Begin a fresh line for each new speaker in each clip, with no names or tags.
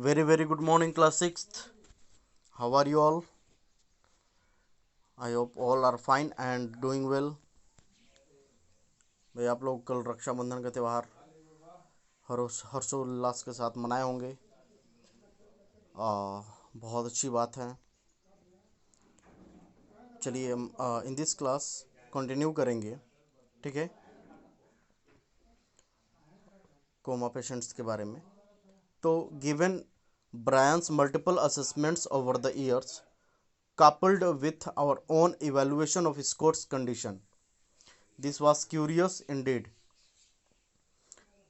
Very good morning, class 6th. How are you all? I hope all are fine and doing well. भाई आप लोग कल रक्षाबंधन का त्यौहार हर्षोल्लास के साथ मनाए होंगे। बहुत अच्छी बात है। चलिए हम इन दिस क्लास कंटिन्यू करेंगे, ठीक है, कोमा पेशेंट्स के बारे में। तो given Brian's multiple assessments over the years coupled with our own evaluation of Scott's condition, this was curious indeed।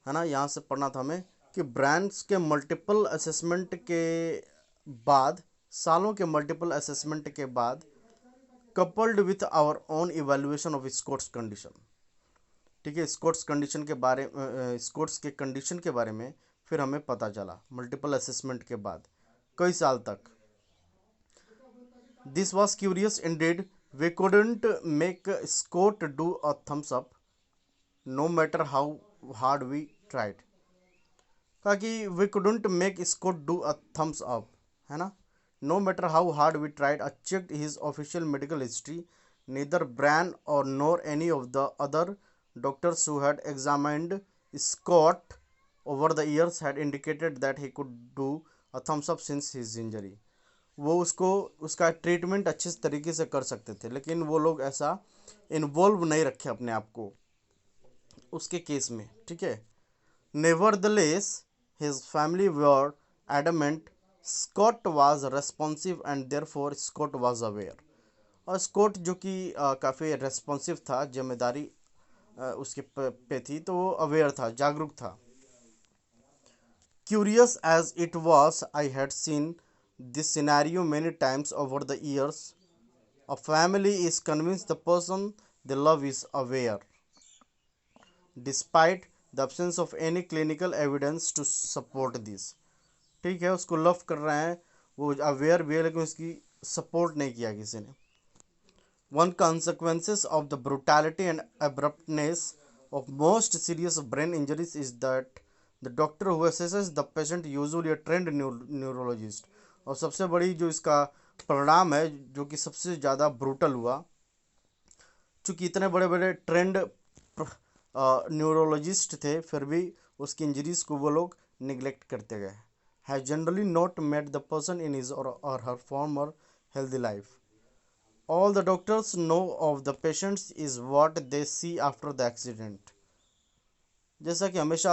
है ना, यहाँ से पढ़ना था हमें कि ब्रांड्स के मल्टीपल असेसमेंट के बाद, सालों के मल्टीपल असेसमेंट के बाद, coupled with our own evaluation of Scott's condition, ठीक है, स्कोट्स कंडीशन के बारे स्कोट्स के कंडीशन के बारे में फिर हमें पता चला मल्टीपल असेसमेंट के बाद कई साल तक। This was curious indeed, we couldn't make Scott do a thumbs up no matter how hard we tried। कहा कि we couldn't make Scott do a thumbs up, है ना, no matter how hard we tried। I checked his official medical history, neither Bran or nor any of the other doctors who had examined Scott over the years had indicated that he could do a thumbs up since his injury। वो उसको उसका treatment अच्छे तरीके से कर सकते थे, लेकिन वो लोग ऐसा इन्वॉल्व नहीं रखे अपने आप को उसके केस में, ठीक है। Nevertheless his family were adamant Scott was responsive and therefore Scott was aware. और स्कॉट जो कि काफ़ी रेस्पॉन्सिव था, जिम्मेदारी उसके पे थी, तो वो अवेयर था, जागरूक था। Curious as it was, I had seen this scenario many times over the years. A family is convinced the person they love is aware, despite the absence of any clinical evidence to support this। ठीक है, उसको love कर रहे हैं, वो aware भी है, लेकिन उसकी सपोर्ट नहीं किया किसी ने। One consequences of the brutality and abruptness of most serious brain injuries is that the doctor who assesses the patient usually a trained neurologist। और सबसे बड़ी जो इसका परिणाम है, जो कि सबसे ज़्यादा ब्रूटल हुआ, चूँकि इतने बड़े बड़े ट्रेंड न्यूरोलॉजिस्ट थे, फिर भी उसकी इंजरीज को वो लोग निगलेक्ट करते गए। Has generally not met the person in his or her former healthy life. All the doctors know of the patients is what they see after the accident। जैसा कि हमेशा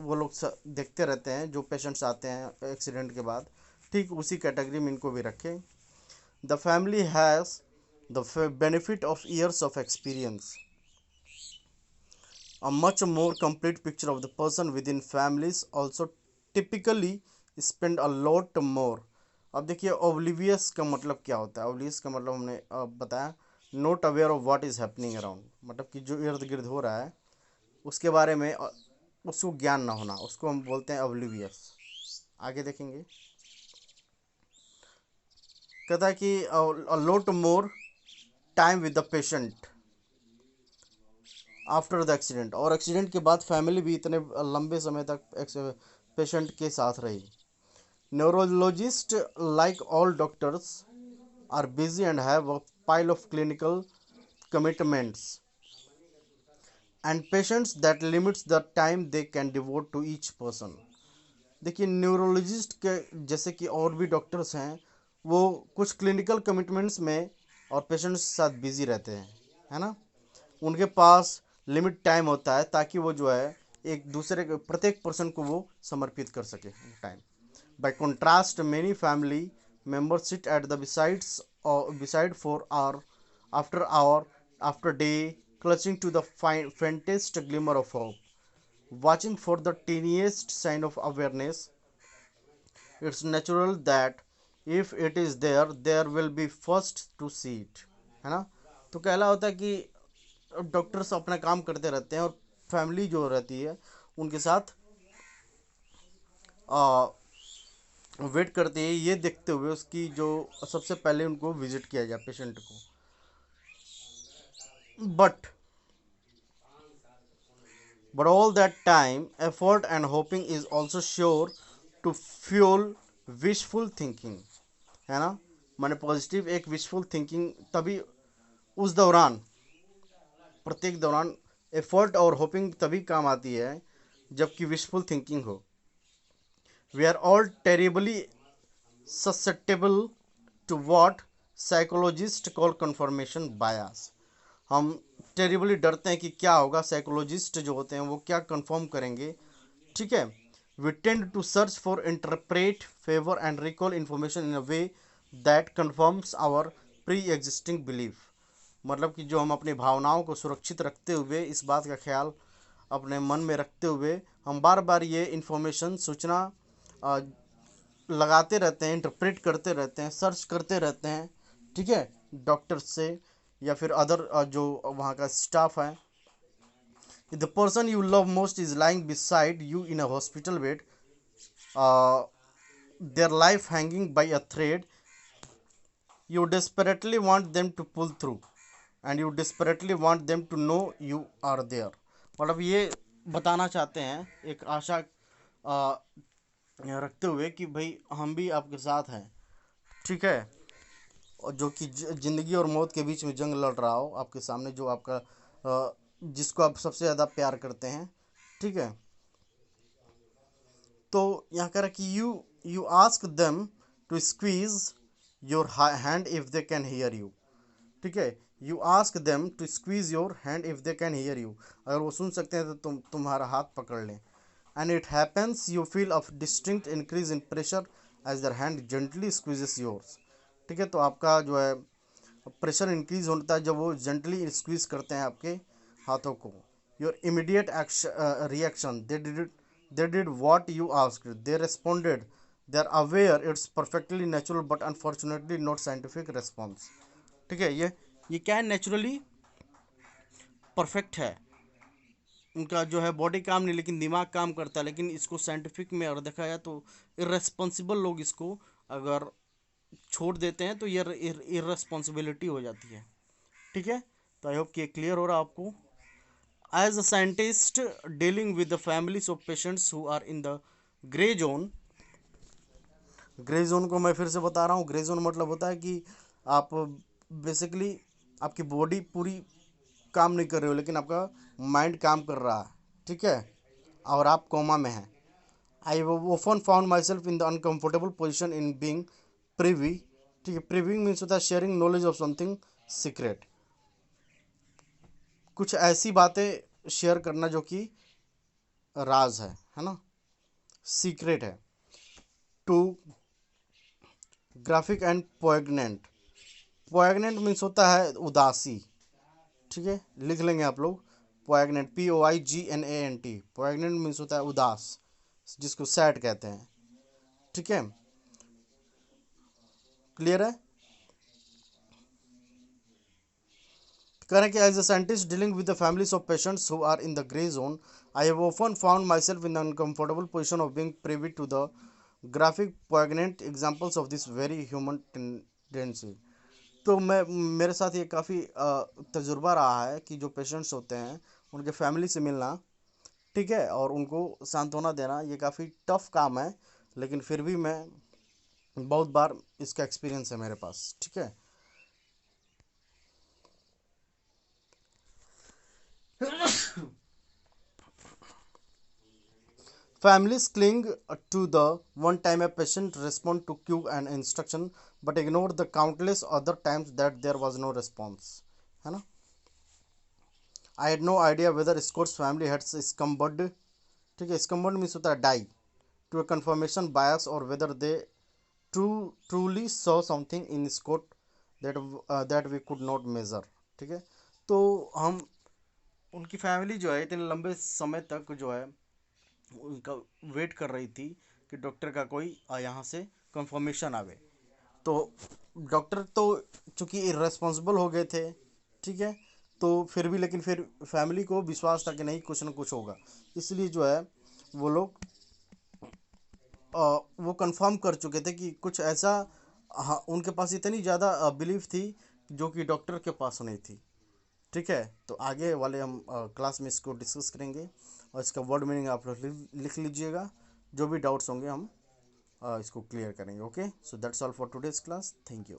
वो लोग देखते रहते हैं जो पेशेंट्स आते हैं एक्सीडेंट के बाद, ठीक उसी कैटेगरी में इनको भी रखें। The family has the benefit of years of experience, a much more complete picture of the person within। families also typically spend a lot more। अब देखिए ओब्लिवियस का मतलब क्या होता है। ओब्लिवियस का मतलब हमने बताया, not aware of what is happening around, मतलब कि जो इर्द गिर्द हो रहा है उसके बारे में उसको ज्ञान ना होना, उसको हम बोलते हैं ओब्लिवियस। आगे देखेंगे, कहता है कि a lot more time with the patient after the accident. और एक्सीडेंट के बाद फैमिली भी इतने लंबे समय तक पेशेंट के साथ रही। Neurologist like all doctors are busy and have a pile of clinical commitments and patients that limits the time they can devote to each person. देखिए न्यूरोलॉजिस्ट के जैसे कि और भी डॉक्टर्स हैं, वो कुछ क्लिनिकल कमिटमेंट्स में और पेशेंट्स के साथ बिजी रहते हैं, है ना। उनके पास लिमिट टाइम होता है ताकि वो जो है एक दूसरे के प्रत्येक पर्सन को वो समर्पित कर सके time. Bye contrast many family members sit at the beside for hour after day, clutching to the faintest glimmer of hope, watching for the tiniest sign of awareness। It's natural that if it is there, there will be first to see it, है ना। तो कहला होता है कि doctors अपना काम करते रहते हैं और फैमिली जो रहती है उनके साथ वेट करती है, ये देखते हुए उसकी जो सबसे पहले उनको विजिट किया जाए पेशेंट को। But all that time effort and hoping is also sure to fuel wishful thinking, है ना। मैंने पॉजिटिव एक विशफुल थिंकिंग तभी उस दौरान, प्रत्येक दौरान एफर्ट और होपिंग तभी काम आती है जबकि विशफुल थिंकिंग हो। We are all terribly susceptible to what psychologist call confirmation bias. हम टेरिबली डरते हैं कि क्या होगा, साइकोलॉजिस्ट जो होते हैं वो क्या कंफर्म करेंगे, ठीक है। We tend to search for interpret favour and recall information in a way that confirms our pre existing belief. मतलब कि जो हम अपनी भावनाओं को सुरक्षित रखते हुए, इस बात का ख्याल अपने मन में रखते हुए हम बार बार ये इन्फॉर्मेशन, सूचना लगाते रहते हैं, इंटरप्रेट करते रहते हैं, सर्च करते रहते हैं, ठीक है, डॉक्टर से या फिर अदर जो वहाँ का स्टाफ है। The person you love most is lying beside you in a hospital bed, their life hanging by a thread, you desperately want them to pull through and you desperately want them to know you are there। मतलब ये बताना चाहते हैं, एक आशा रखते हुए कि भाई हम भी आपके साथ हैं, ठीक है। और जो कि ज़िंदगी और मौत के बीच में जंग लड़ रहा हो आपके सामने, जो आपका जिसको आप सबसे ज़्यादा प्यार करते हैं, ठीक है। तो यहाँ कह रहा है कि you ask them to squeeze your hand if they can hear you, ठीक है। You ask them to squeeze your hand if they can hear you, अगर वो सुन सकते हैं तो तुम्हारा हाथ पकड़ लें। And it happens you feel a distinct increase in pressure as their hand gently squeezes yours, ठीक है। तो आपका जो है प्रेशर इंक्रीज होता है जब वो जेंटली स्क्वीज करते हैं आपके हाथों को। Your immediate reaction, they did what you asked, they responded, they are aware it's perfectly natural but unfortunately not scientific response, ठीक है। ये क्या है, नेचुरली परफेक्ट है, उनका जो है बॉडी काम नहीं लेकिन दिमाग काम करता है। लेकिन इसको साइंटिफिक में अगर देखा जाए तो इर्रेस्पॉन्सिबल लोग इसको अगर छोड़ देते हैं तो ये इर्रेस्पॉन्सिबिलिटी हो जाती है, ठीक है। तो आई होप कि क्लियर हो रहा आपको। As a scientist dealing with the families of patients who are in the grey zone, grey zone को मैं फिर से बता रहा हूँ, ग्रे जोन मतलब होता है कि आप बेसिकली आपकी बॉडी पूरी काम नहीं कर रहे हो लेकिन आपका माइंड काम कर रहा है, ठीक है, और आप कोमा में हैं। I often found myself in the uncomfortable position in being privy, ठीक है। प्रिविंग मीन्स होता है sharing knowledge of something secret, कुछ ऐसी बातें शेयर करना जो कि राज है ना, सीक्रेट है। टू ग्राफिक एंड पोएगनेंट, पोएगनेंट मीन्स होता है उदासी, ठीक है, लिख लेंगे आप लोग। पोएगनेंट, POIGNANT, पोएगनेंट मीन्स होता है उदास, जिसको सैड कहते हैं, ठीक है। क्लियर है। करें कि as a scientist dealing with the families of patients who are in the grey zone, I have often found myself in the uncomfortable position of being privy to the graphic poignant examples of this very human tendency. तो मैं, मेरे साथ ये काफ़ी तजुर्बा रहा है कि जो पेशेंट्स होते हैं उनके फैमिली से मिलना, ठीक है, और उनको सांत्वना देना, ये काफ़ी टफ काम है। लेकिन फिर भी मैं बहुत बार इसका एक्सपीरियंस है मेरे पास, ठीक है। Families cling to the one time a patient respond to cue and instruction but ignore the countless other times that there was no response, है ना। I had no idea whether Scott's family had succumbed, ठीक है, succumbed means होता है die, to a confirmation bias or whether they truly saw something in Scott that we could not measure, ठीक है। तो हम, उनकी फैमिली जो है इतने लंबे समय तक जो है उनका वेट कर रही थी कि डॉक्टर का कोई यहाँ से कंफर्मेशन आवे। तो डॉक्टर तो चूँकि इर्रेस्पॉन्सिबल हो गए थे, ठीक है, तो फिर भी लेकिन फिर फैमिली को विश्वास था कि नहीं कुछ ना कुछ होगा, इसलिए जो है वो लोग वो कंफर्म कर चुके थे कि कुछ ऐसा, हाँ, उनके पास इतनी ज़्यादा बिलीफ थी जो कि डॉक्टर के पास नहीं थी, ठीक है। तो आगे वाले हम क्लास में इसको डिस्कस करेंगे और इसका वर्ड मीनिंग आप लोग लिख लीजिएगा, जो भी डाउट्स होंगे हम इसको क्लियर करेंगे। Okay, so that's all for today's class. Thank you.